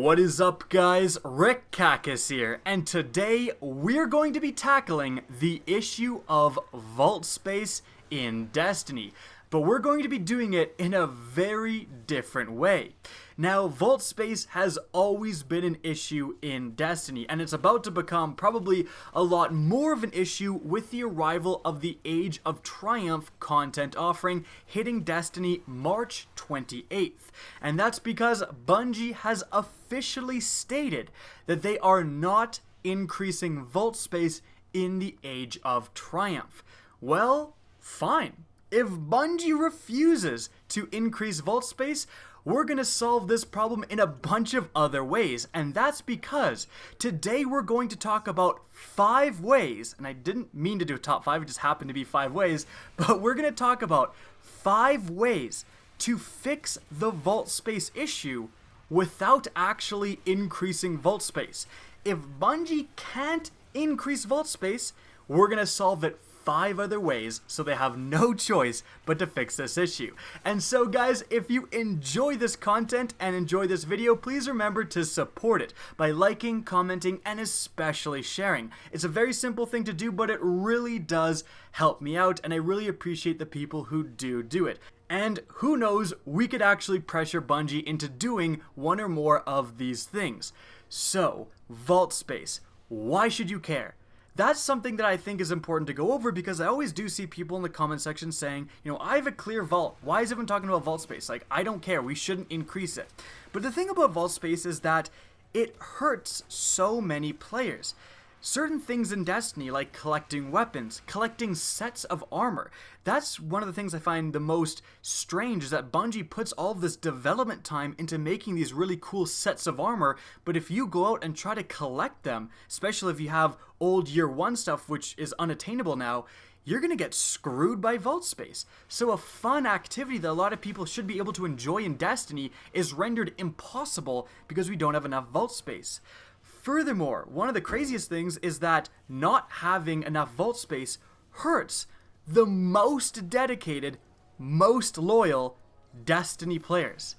What is up, guys? Rick Cacus here, and today we're going to be tackling the issue of vault space in Destiny, but we're going to be doing it in a very different way. Now, vault space has always been an issue in Destiny, and it's about to become probably a lot more of an issue with the arrival of the Age of Triumph content offering hitting Destiny March 28th. And that's because Bungie has officially stated that they are not increasing vault space in the Age of Triumph. Well, fine. If Bungie refuses to increase vault space, we're going to solve this problem in a bunch of other ways, and that's because today we're going to talk about 5 ways, and I didn't mean to do a top 5, it just happened to be 5 ways, but we're going to talk about 5 ways to fix the vault space issue without actually increasing vault space. If Bungie can't increase vault space, we're going to solve it 5 other ways, so they have no choice but to fix this issue. And so guys, if you enjoy this content and enjoy this video, please remember to support it by liking, commenting, and especially sharing. It's a very simple thing to do, but it really does help me out, and I really appreciate the people who do it. And who knows, we could actually pressure Bungie into doing one or more of these things. So, vault space. Why should you care? That's something that I think is important to go over, because I always do see people in the comment section saying, you know, I have a clear vault. Why is everyone talking about vault space? Like, I don't care. We shouldn't increase it. But the thing about vault space is that it hurts so many players. Certain things in Destiny, like collecting weapons, collecting sets of armor, that's one of the things I find the most strange, is that Bungie puts all of this development time into making these really cool sets of armor, but if you go out and try to collect them, especially if you have old year 1 stuff which is unattainable now, you're going to get screwed by vault space. So a fun activity that a lot of people should be able to enjoy in Destiny is rendered impossible because we don't have enough vault space. Furthermore, one of the craziest things is that not having enough vault space hurts the most dedicated, most loyal Destiny players.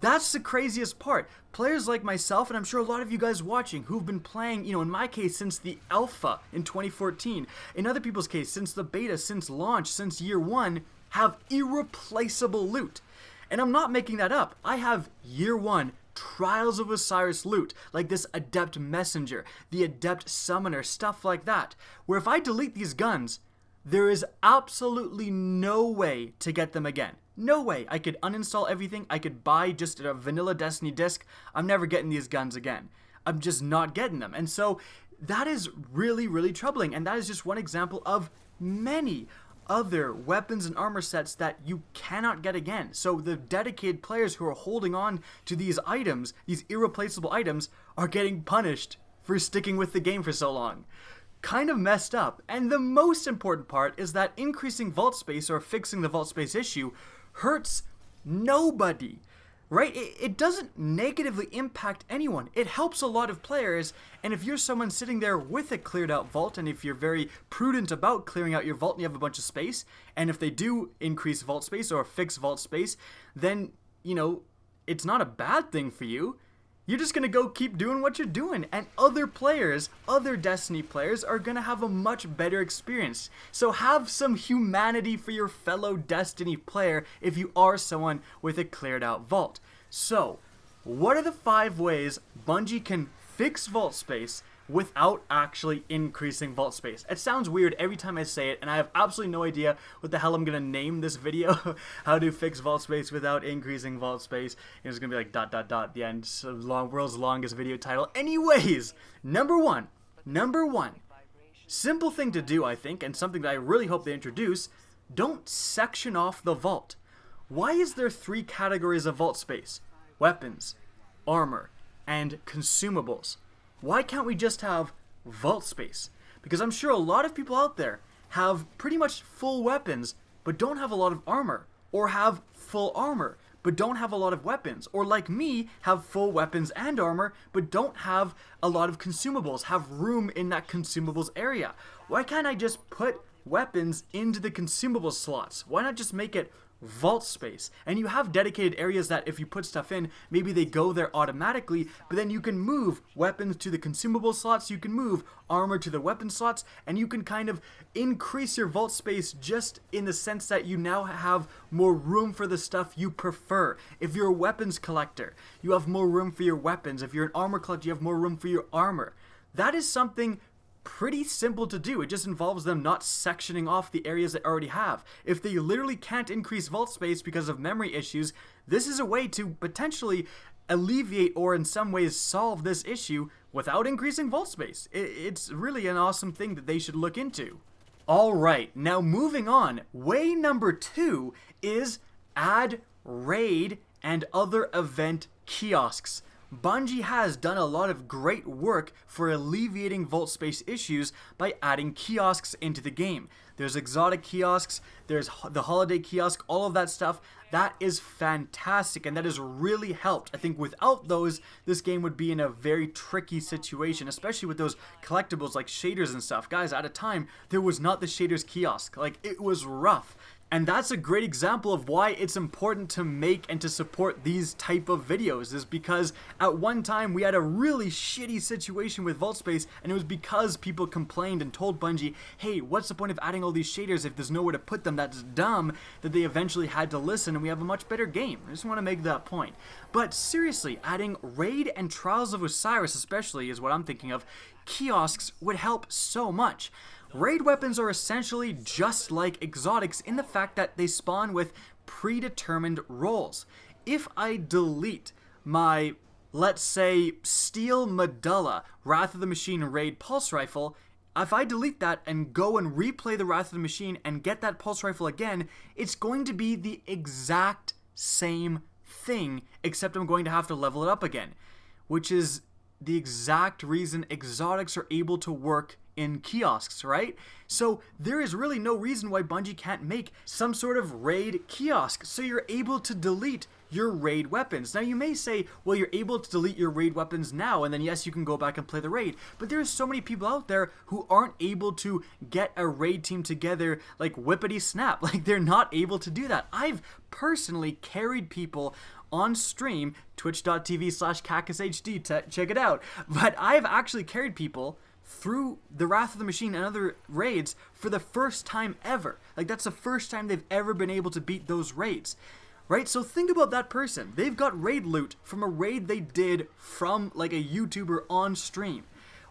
That's the craziest part. Players like myself, and I'm sure a lot of you guys watching who've been playing, you know, in my case, since the alpha in 2014, in other people's case, since the beta, since launch, since year 1, have irreplaceable loot. And I'm not making that up. I have year 1 Trials of Osiris loot, like this Adept Messenger, the Adept Summoner, stuff like that, where if I delete these guns, there is absolutely no way to get them again. No way. I could uninstall everything, I could buy just a vanilla Destiny disc, I'm never getting these guns again. I'm just not getting them. And so that is really, really troubling, and that is just one example of many other weapons and armor sets that you cannot get again. So the dedicated players who are holding on to these items, these irreplaceable items, are getting punished for sticking with the game for so long. Kind of messed up. And the most important part is that increasing vault space or fixing the vault space issue hurts nobody. Right? It doesn't negatively impact anyone. It helps a lot of players, and if you're someone sitting there with a cleared out vault, and if you're very prudent about clearing out your vault and you have a bunch of space, and if they do increase vault space or fix vault space, then, you know, it's not a bad thing for you. You're just going to go keep doing what you're doing, and other players, other Destiny players, are going to have a much better experience. So have some humanity for your fellow Destiny player if you are someone with a cleared out vault. So, what are the 5 ways Bungie can fix vault space without actually increasing vault space? It sounds weird every time I say it, and I have absolutely no idea what the hell I'm going to name this video. How to fix vault space without increasing vault space. And it's going to be like ... at the end. So world's longest video title. Anyways, number one. Simple thing to do, I think, and something that I really hope they introduce. Don't section off the vault. Why is there 3 categories of vault space? Weapons, armor, and consumables. Why can't we just have vault space? Because I'm sure a lot of people out there have pretty much full weapons, but don't have a lot of armor, or have full armor, but don't have a lot of weapons, or like me, have full weapons and armor, but don't have a lot of consumables, have room in that consumables area. Why can't I just put weapons into the consumables slots? Why not just make it vault space. And you have dedicated areas that if you put stuff in, maybe they go there automatically, but then you can move weapons to the consumable slots, you can move armor to the weapon slots, and you can kind of increase your vault space just in the sense that you now have more room for the stuff you prefer. If you're a weapons collector, you have more room for your weapons. If you're an armor collector, you have more room for your armor. That is something pretty simple to do. It just involves them not sectioning off the areas they already have. If they literally can't increase vault space because of memory issues, this is a way to potentially alleviate or in some ways solve this issue without increasing vault space. It's really an awesome thing that they should look into. Alright, now moving on, way number 2 is add raid and other event kiosks. Bungie has done a lot of great work for alleviating vault space issues by adding kiosks into the game. There's exotic kiosks, there's the holiday kiosk, all of that stuff. That is fantastic, and that has really helped. I think without those, this game would be in a very tricky situation, especially with those collectibles like shaders and stuff. Guys, at a time, there was not the shaders kiosk. Like, it was rough. And that's a great example of why it's important to make and to support these type of videos, is because at one time we had a really shitty situation with vault space, and it was because people complained and told Bungie, hey, what's the point of adding all these shaders if there's nowhere to put them? That's dumb, that they eventually had to listen, and we have a much better game. I just want to make that point. But seriously, adding Raid and Trials of Osiris especially is what I'm thinking of. Kiosks would help so much. Raid weapons are essentially just like exotics in the fact that they spawn with predetermined roles. If I delete my, let's say, Steel Medulla Wrath of the Machine Raid Pulse Rifle, if I delete that and go and replay the Wrath of the Machine and get that Pulse Rifle again, it's going to be the exact same thing, except I'm going to have to level it up again, which is the exact reason exotics are able to work in kiosks, right? So there is really no reason why Bungie can't make some sort of raid kiosk so you're able to delete your raid weapons. Now you may say, well, you're able to delete your raid weapons now, and then yes, you can go back and play the raid, but there's so many people out there who aren't able to get a raid team together like whippity snap. Like, they're not able to do that. I've personally carried people on stream, twitch.tv/CacusHD, check it out, but I've actually carried people through the Wrath of the Machine and other raids for the first time ever. Like, that's the first time they've ever been able to beat those raids, right? So think about that person. They've got raid loot from a raid they did from like a YouTuber on stream.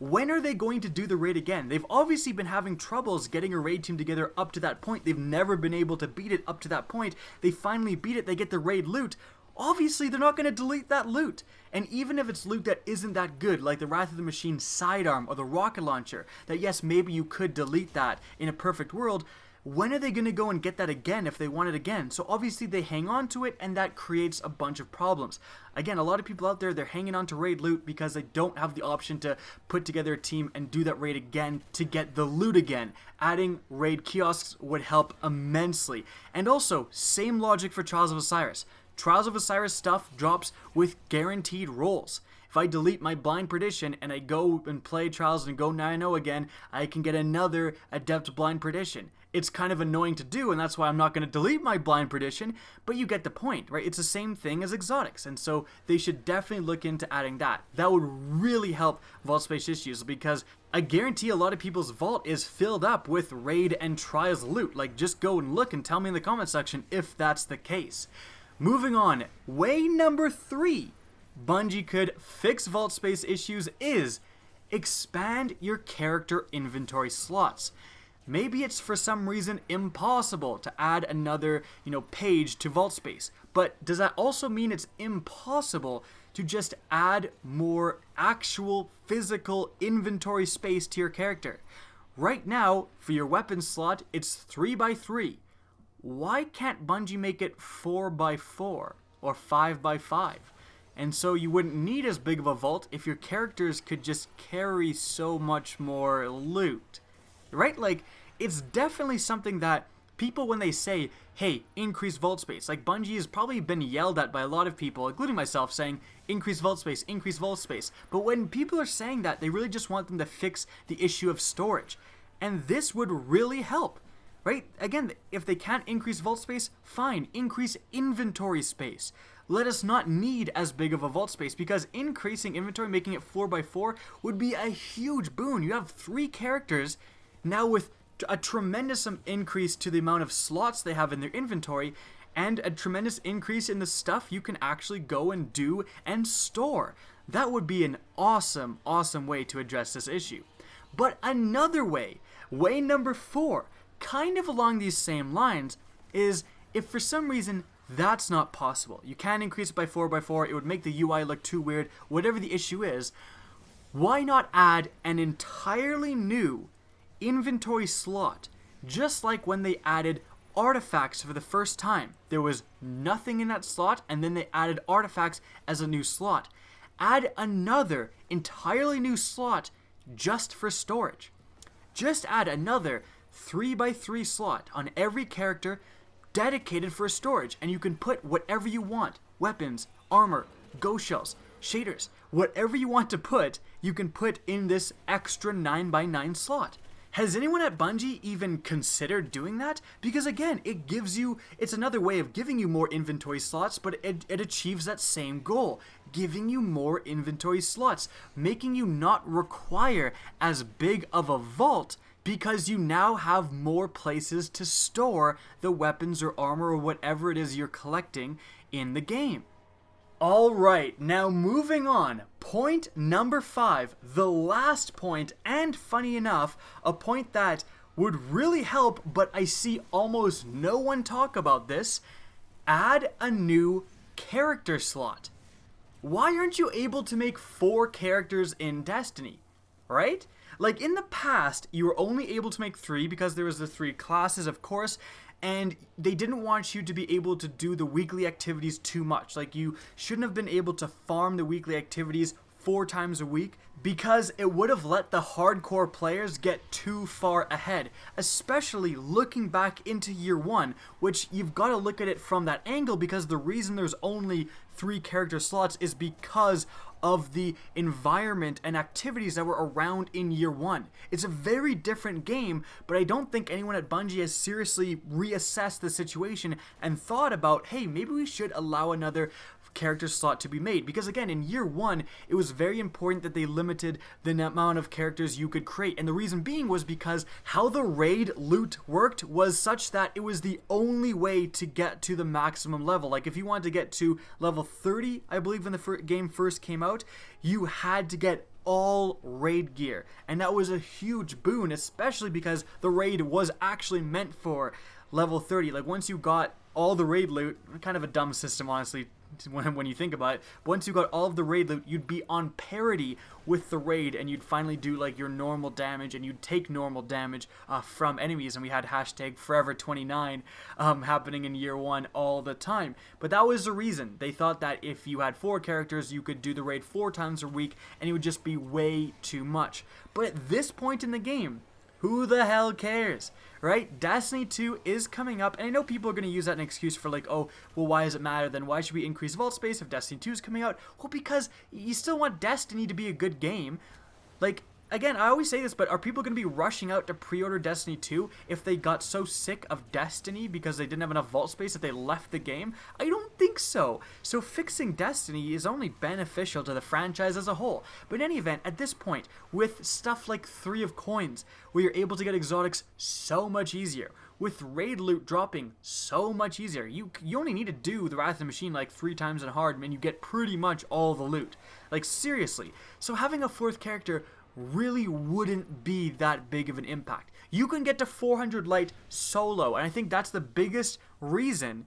When are they going to do the raid again? They've obviously been having troubles getting a raid team together up to that point. They've never been able to beat it up to that point. They finally beat it, they get the raid loot. Obviously, they're not going to delete that loot. And even if it's loot that isn't that good, like the Wrath of the Machine sidearm or the rocket launcher, that yes, maybe you could delete that in a perfect world, when are they going to go and get that again if they want it again? So obviously they hang on to it, and that creates a bunch of problems. Again, a lot of people out there, they're hanging on to raid loot because they don't have the option to put together a team and do that raid again to get the loot again. Adding raid kiosks would help immensely. And also, same logic for Trials of Osiris. Trials of Osiris stuff drops with guaranteed rolls. If I delete my Blind Perdition and I go and play Trials and go 9-0 again, I can get another Adept Blind Perdition. It's kind of annoying to do, and that's why I'm not going to delete my Blind Perdition, but you get the point, right? It's the same thing as exotics, and so they should definitely look into adding that. That would really help vault space issues, because I guarantee a lot of people's vault is filled up with raid and trials loot. Like, just go and look and tell me in the comment section if that's the case. Moving on, way number 3 Bungie could fix vault space issues is expand your character inventory slots. Maybe it's for some reason impossible to add another, page to vault space, but does that also mean it's impossible to just add more actual physical inventory space to your character? Right now, for your weapons slot, it's 3x3. Why can't Bungie make it 4x4 or 5x5? And so you wouldn't need as big of a vault if your characters could just carry so much more loot, right? Like, it's definitely something that people, when they say, hey, increase vault space, like Bungie has probably been yelled at by a lot of people, including myself, saying, increase vault space, increase vault space. But when people are saying that, they really just want them to fix the issue of storage. And this would really help. right? Again, if they can't increase vault space, fine, increase inventory space. Let us not need as big of a vault space, because increasing inventory, making it 4x4, would be a huge boon. You have 3 characters now with a tremendous increase to the amount of slots they have in their inventory, and a tremendous increase in the stuff you can actually go and do and store. That would be an awesome, awesome way to address this issue. But another way number 4, kind of along these same lines, is if for some reason that's not possible, you can't increase it by 4x4, it would make the UI look too weird, whatever the issue is, why not add an entirely new inventory slot, just like when they added artifacts for the first time. There was nothing in that slot, and then they added artifacts as a new slot. Add another entirely new slot just for storage. Just add another 3x3 slot on every character dedicated for storage, and you can put whatever you want. Weapons, armor, ghost shells, shaders, whatever you want to put, you can put in this extra 9x9 slot. Has anyone at Bungie even considered doing that? Because again, it's another way of giving you more inventory slots, but it achieves that same goal. Giving you more inventory slots, making you not require as big of a vault, because you now have more places to store the weapons or armor or whatever it is you're collecting in the game. Alright, now moving on. Point number 5, the last point, and funny enough, a point that would really help, but I see almost no one talk about this. Add a new character slot. Why aren't you able to make 4 characters in Destiny, right? Like in the past, you were only able to make 3 because there was the 3 classes, of course, and they didn't want you to be able to do the weekly activities too much. Like, you shouldn't have been able to farm the weekly activities 4 times a week, because it would have let the hardcore players get too far ahead, especially looking back into year 1, which you've got to look at it from that angle, because the reason there's only 3 character slots is because of the environment and activities that were around in year 1. It's a very different game, but I don't think anyone at Bungie has seriously reassessed the situation and thought about, hey, maybe we should allow another character slot to be made, because again, in year 1 it was very important that they limited the amount of characters you could create, and the reason being was because how the raid loot worked was such that it was the only way to get to the maximum level. Like, if you wanted to get to level 30, I believe when the game first came out, you had to get all raid gear, and that was a huge boon, especially because the raid was actually meant for level 30. Like, once you got all the raid loot, kind of a dumb system honestly when you think about it, but once you got all of the raid loot, you'd be on parity with the raid, and you'd finally do like your normal damage, and you'd take normal damage from enemies, and we had hashtag Forever29 happening in year 1 all the time. But that was the reason. They thought that if you had 4 characters, you could do the raid 4 times a week, and it would just be way too much. But at this point in the game, who the hell cares, right? Destiny 2 is coming up, and I know people are going to use that as an excuse for like, oh, well, why does it matter then? Why should we increase vault space if Destiny 2 is coming out? Well, because you still want Destiny to be a good game. Like, again, I always say this, but are people going to be rushing out to pre-order Destiny 2 if they got so sick of Destiny because they didn't have enough vault space that they left the game? I don't think so. So fixing Destiny is only beneficial to the franchise as a whole. But in any event, at this point, with stuff like 3 of Coins, where you're able to get exotics so much easier, with raid loot dropping so much easier, you only need to do the Wrath of the Machine like 3 times in hard, and you get pretty much all the loot. Like, seriously. So having a 4th character really wouldn't be that big of an impact. You can get to 400 light solo, and I think that's the biggest reason.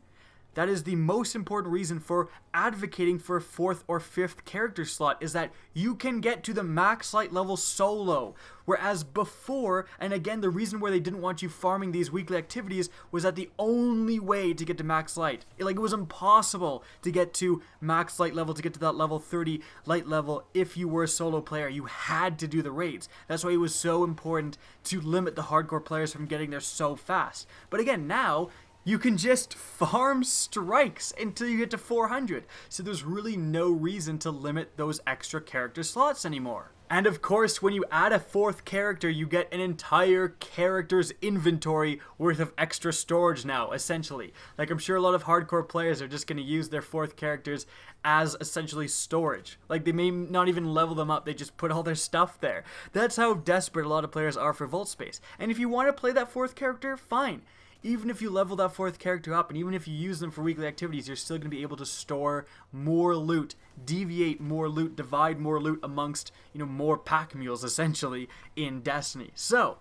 That is the most important reason for advocating for a 4th or 5th character slot, is that you can get to the max light level solo. Whereas before, and again, the reason where they didn't want you farming these weekly activities was that the only way to get to max light, it was impossible to get to max light level, to get to that level 30 light level if you were a solo player. You had to do the raids. That's why it was so important to limit the hardcore players from getting there so fast. But again, now you can just farm strikes until you get to 400. So there's really no reason to limit those extra character slots anymore. And of course, when you add a fourth character, you get an entire character's inventory worth of extra storage now, essentially. Like, I'm sure a lot of hardcore players are just going to use their fourth characters as essentially storage. Like, they may not even level them up, they just put all their stuff there. That's how desperate a lot of players are for vault space. And if you want to play that fourth character, fine. Even if you level that fourth character up and even if you use them for weekly activities, you're still going to be able to store more loot, deviate more loot, divide more loot amongst, more pack mules essentially in Destiny. So,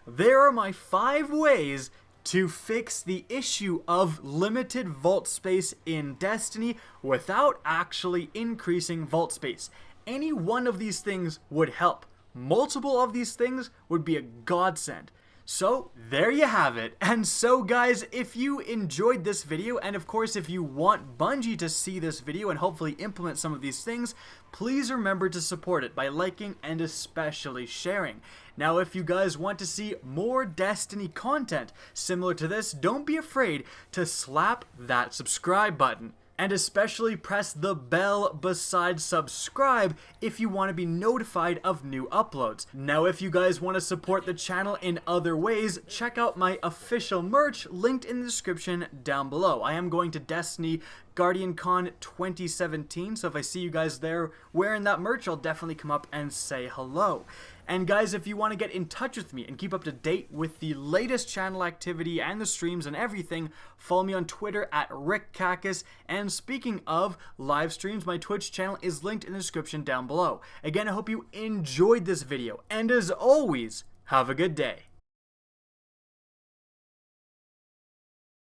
there are my 5 ways to fix the issue of limited vault space in Destiny without actually increasing vault space. Any one of these things would help. Multiple of these things would be a godsend. So, there you have it. And so, guys, if you enjoyed this video, and of course if you want Bungie to see this video and hopefully implement some of these things, please remember to support it by liking and especially sharing. Now, if you guys want to see more Destiny content similar to this, don't be afraid to slap that subscribe button. And especially press the bell beside subscribe if you want to be notified of new uploads. Now, if you guys want to support the channel in other ways, check out my official merch linked in the description down below. I am going to Destiny Guardian Con 2017, so if I see you guys there wearing that merch, I'll definitely come up and say hello. And guys, if you want to get in touch with me and keep up to date with the latest channel activity and the streams and everything, follow me on Twitter at RickCacus. And speaking of live streams, my Twitch channel is linked in the description down below. Again, I hope you enjoyed this video, and as always, have a good day.